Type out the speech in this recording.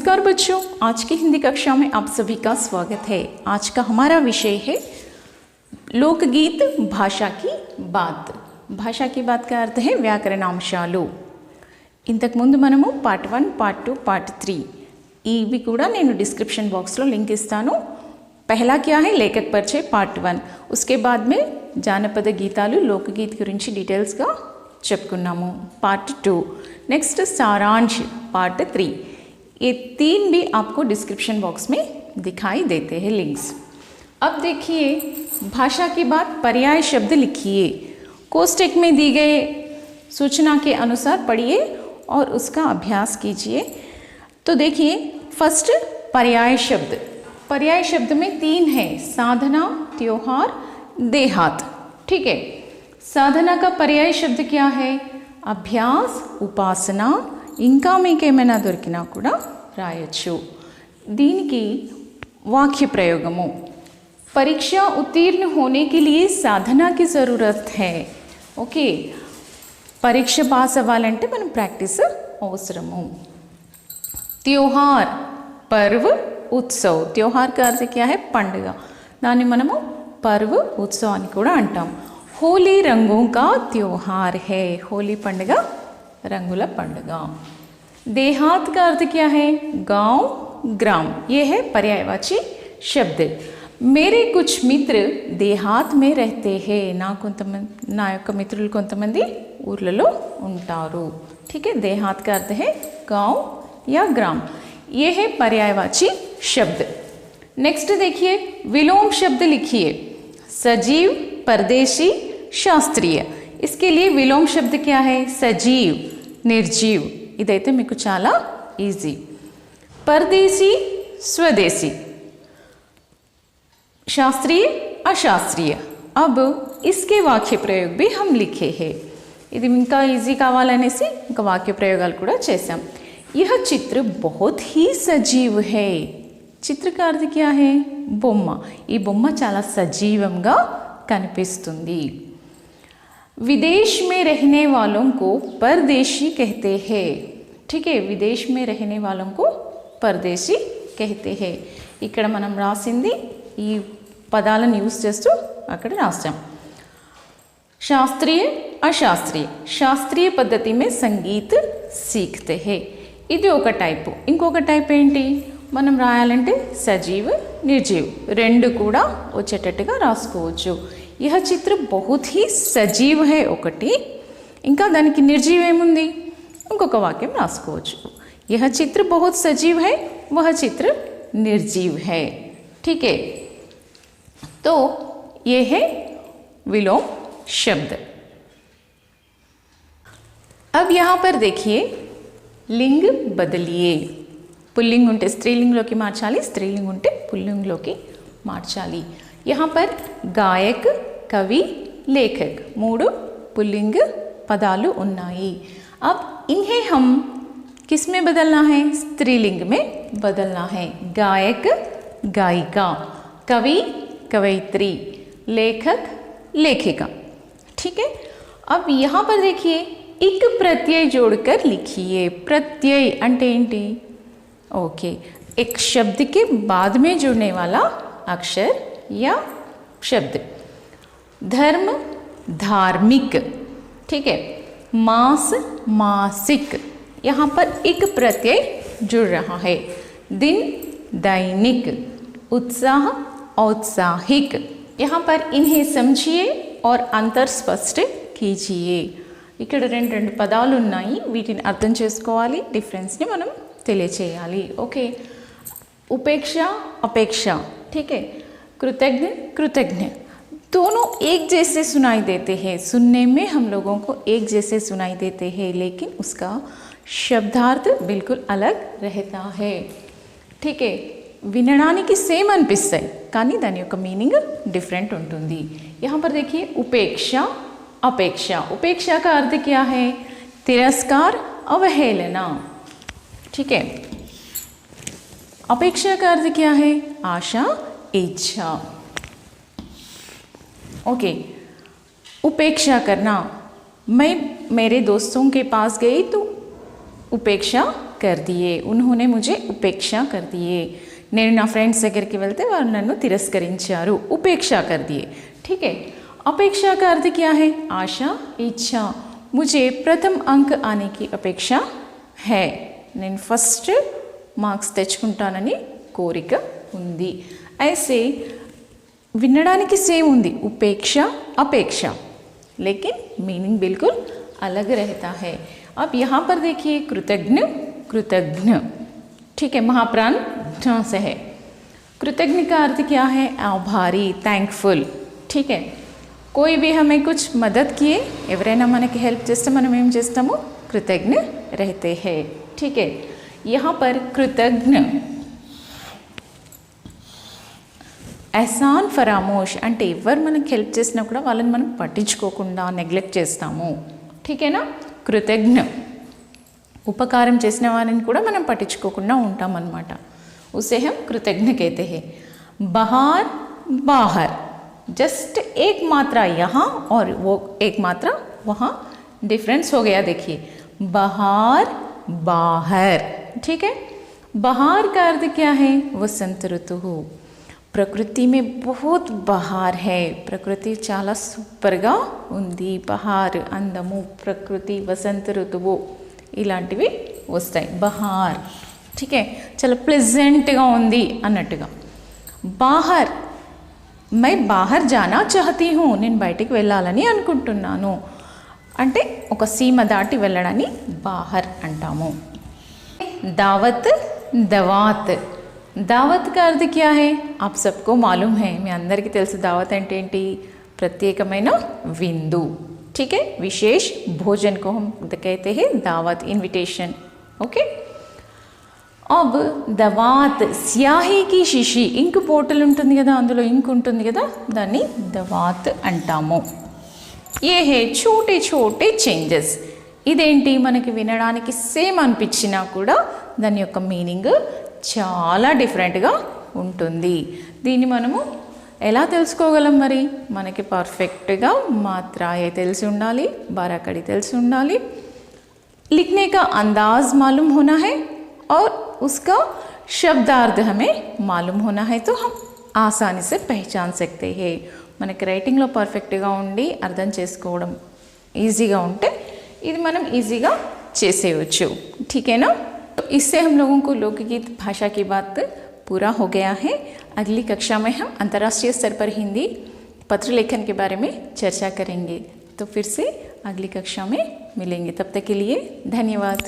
नमस्कार बच्चों, आज की हिंदी कक्षा में आप सभी का स्वागत है। आज का हमारा विषय है लोकगीत भाषा की बात। भाषा की बात का अर्थ है వ్యాకరణాంశాలు। ఇంతకు ముందు మనము పార్ట్ 1, పార్ట్ 2, పార్ట్ 3 ఇవి కూడా నేను డిస్క్రిప్షన్ బాక్స్లో లింక్ ఇస్తాను। पहला क्या है लेखक परिचय पार्ट 1, उसके बाद में జానపద గీతాలు లోకగీత గురించి డీటెయిల్స్గా చెప్పుకున్నాము पार्ट 2, नेक्स्ट सारांश पार्ट 3। ये 3 भी आपको डिस्क्रिप्शन बॉक्स में दिखाई देते हैं लिंक्स। अब देखिए भाषा की बात, पर्याय शब्द लिखिए, कोष्टक में दी गए सूचना के अनुसार पढ़िए और उसका अभ्यास कीजिए। तो देखिए फर्स्ट पर्याय शब्द। पर्याय शब्द में 3 है, साधना, त्योहार, देहात। ठीक है, साधना का पर्याय शब्द क्या है? अभ्यास, उपासना। ఇంకా మీకేమైనా దొరికినా కూడా రాయొచ్చు। దీనికి वाक्य प्रयोगము, परीक्षा उत्तीर्ण होने के लिए साधना की ज़रूरत है। ओके, పరీక్ష పాస్ అవ్వాలంటే మనం ప్రాక్టీస్ అవసరము। त्योहार, पर्व, उत्सव। त्योहार का अर्थ क्या है? పండుగ। దాన్ని మనము पर्व, उत्सव అని కూడా అంటాం। होली रंगों का त्योहार है। होली పండుగ रंगुला पंडुगा। देहात का अर्थ क्या है? गांव, ग्राम। ये है पर्यायवाची शब्द। मेरे कुछ मित्र देहात में रहते हैं। నా యొక్క మిత్రులు కొంతమంది ఊర్లలో ఉంటారు। ठीक है, देहात का अर्थ है गांव या ग्राम। ये है पर्यायवाची शब्द। नेक्स्ट देखिए विलोम शब्द लिखिए, सजीव, परदेशी, शास्त्रीय। इसके लिए विलोम शब्द क्या है? सजीव, निर्जीव। इदैते मीकु चाला ఈజీ। परदेशी, स्वदेशी, शास्त्रीय, अशास्त्रीय। अब इसके वाक्य प्रयोग भी हम लिखे हैं। ఇది ఇంకా ఈజీ కావాలనేసి ఇంకా వాక్య ప్రయోగాలు కూడా చేశాం। यह चित्र बहुत ही सजीव है। चित्र का अर्थ क्या है? బొమ్మ। ఈ బొమ్మ చాలా సజీవంగా కనిపిస్తుంది। विदेश में रहने वालों को परदेशी कहते हैं। ठीक है, विदेश में रहने वालों को परदेशी कहते हैं। ఇక్కడ మనం రాసింది ఈ పదాలను యూస్ చేస్తూ అక్కడ రాసాం। शास्त्रीय, अशास्त्रीय। शास्त्रीय पद्धति में संगीत सीखते हैं। ఇది ఒక టైపు। ఇంకొక టైప్ ఏంటి? మనం రాయాలంటే సజీవ్, నిర్జీవ్ రెండు కూడా వచ్చేటట్టుగా రాసుకోవచ్చు। यह चित्र बहुत ही सजीव है ఒకటి, ఇంకా దానికి నిర్జీవ్ ఏముంది? ఇంకొక వాక్యం రాసుకోవచ్చు। यह चित्र बहुत सजीव है, वह चित्र निर्जीव है। ठीक है, तो ये है विलोम शब्द। अब यहाँ पर देखिए लिंग बदलिए। पुल्लिंग ఉంటే స్త్రీలింగంలోకి మార్చాలి, స్త్రీలింగం ఉంటే పుల్లింగంలోకి మార్చాలి। यहाँ पर गायक, कवि, लेखक 3 पुल्लिंग पदालु उन्नाई। अब इन्हें हम किस में बदलना है? स्त्रीलिंग में बदलना है। गायक, गायिका, कवि, कवयित्री, लेखक, लेखिका। ठीक है, अब यहाँ पर देखिए एक प्रत्यय जोड़कर लिखिए। प्रत्यय अंटे ఏంటి? ओके, एक शब्द के बाद में जुड़ने वाला अक्षर या शब्द। धर्म, धार्मिक। ठीक है, मास, मासिक। यहाँ पर एक प्रत्यय जुड़ रहा है। दिन, दैनिक, उत्साह, औत्साहिक। यहाँ पर इन्हें समझिए और अंतर स्पष्ट कीजिए। ఇక్కడ రెండు పదాలు ఉన్నాయి, వీటిని అర్థం చేసుకోవాలి, డిఫరెన్స్ని మనం తెలియచేయాలి। ఓకే, उपेक्षा, अपेक्षा। ठीक है, कृतज्ञ, कृतज्ञ। दोनों एक जैसे सुनाई देते हैं। सुनने में हम लोगों को एक जैसे सुनाई देते हैं, लेकिन उसका शब्दार्थ बिल्कुल अलग रहता है। ठीक है, వినడానికి సేమ్ అనిపిస్తాయి కానీ దాని యొక్క మీనింగ్ డిఫరెంట్ ఉంటుంది। यहाँ पर देखिए उपेक्षा, अपेक्षा। उपेक्षा का अर्थ क्या है? तिरस्कार, अवहेलना। ठीक है, अपेक्षा का अर्थ क्या है? आशा, इच्छा। ओके, उपेक्षा करना। मैं मेरे दोस्तों के पास गई तो उपेक्षा कर दिए, उन्होंने मुझे उपेक्षा कर दिए। నేను నా ఫ్రెండ్స్ దగ్గరికి వెళ్తే వాళ్ళు నన్ను తిరస్కరించారు, उपेक्षा कर दिए। ठीक है, अपेक्षा का अर्थ क्या है? आशा, इच्छा। मुझे प्रथम अंक आने की अपेक्षा है, నేను ఫస్ట్ మార్క్స్ తెచ్చుకుంటానని కోరిక ఉంది। ऐसे వినడానికి సేమ్ ఉంది, उपेक्षा अपेक्षा, लेकिन मीनिंग बिल्कुल अलग रहता है। अब यहाँ पर देखिए कृतज्ञ, कृतज्ञ, ठीक है, महाप्राण से है। कृतज्ञ का अर्थ क्या है? आभारी, थैंकफुल। ठीक है, कोई भी हमें कुछ मदद किए, ఎవరైనా మనకి హెల్ప్ చేస్తే మనం ఏం చేస్తాము? कृतज्ञ रहते हैं। ठीक है, यहाँ पर कृतज्ञ एहसान फरामोश అంటే ఎవరు మనకి హెల్ప్ చేసినా కూడా వాళ్ళని మనం పట్టించుకోకుండా నెగ్లెక్ట్ చేస్తాము। ठीक है ना, कृतज्ञ ఉపకారం చేసిన వారిని కూడా మనం పట్టించుకోకుండా ఉంటాం అన్నమాట, उसे हम कृतज्ञ कहते हैं। बाहर, बाहर, जस्ट एक मात्रा यहाँ और वो एक मात्रा वहाँ, डिफरेंस हो गया, देखिए बाहर, बाहर। ठीक है, बाहर का अर्थ क्या है? वसंत ऋतु। ప్రకృతి में बहुत बहार है, ప్రకృతి చాలా సూపర్గా ఉంది, బహార్ అందము, ప్రకృతి, వసంత ఋతువు ఇలాంటివి వస్తాయి, బహార్। ठीक है, చాలా ప్లెజెంట్గా ఉంది అన్నట్టుగా। బాహర్, मैं बाहर जाना चाहती हूँ, నేను బయటికి వెళ్ళాలని అనుకుంటున్నాను అంటే ఒక సీమ దాటి వెళ్ళడాన్ని బాహర్ అంటాము। దావత్, దవాత్। दावत का अर्थ क्या है? आप सबको मालूम है, మీ అందరికీ తెలుసు दावत అంటే ఏంటి? ప్రత్యేకమైన విందు। ठीक है, विशेष भोजन को हम कहते हैं दावत, इन्विटेशन। ओके, अब दवात, స్యాహీ की शीशी, ఇంక్ పోటల్ ఉంటుంది కదా, అందులో ఇంక్ ఉంటుంది కదా, దాన్ని దవాత్ అంటాము। ये है छोटे छोटे చేంజెస్। ఇదేంటి? మనకి వినడానికి సేమ్ అనిపించినా కూడా దాని యొక్క మీనింగ్ చాలా డిఫరెంట్గా ఉంటుంది। దీన్ని మనము ఎలా తెలుసుకోగలం? మరి మనకి పర్ఫెక్ట్గా మాత్రాయే తెలిసి ఉండాలి, బారాకడి తెలిసి ఉండాలి, लिखने का अंदाज मालूम होना है और उसका शब्दार्थ हमें मालूम होना है, तो हम आसानी से पहचान सकते हैं। మనకి రైటింగ్లో పర్ఫెక్ట్గా ఉండి అర్థం చేసుకోవడం ఈజీగా ఉంటే ఇది మనం ఈజీగా చేసేయచ్చు। ठीक है ना, तो इससे हम लोगों को लोकगीत भाषा की बात पूरा हो गया है। अगली कक्षा में हम अंतर्राष्ट्रीय स्तर पर हिंदी पत्र लेखन के बारे में चर्चा करेंगे। तो फिर से अगली कक्षा में मिलेंगे, तब तक के लिए धन्यवाद।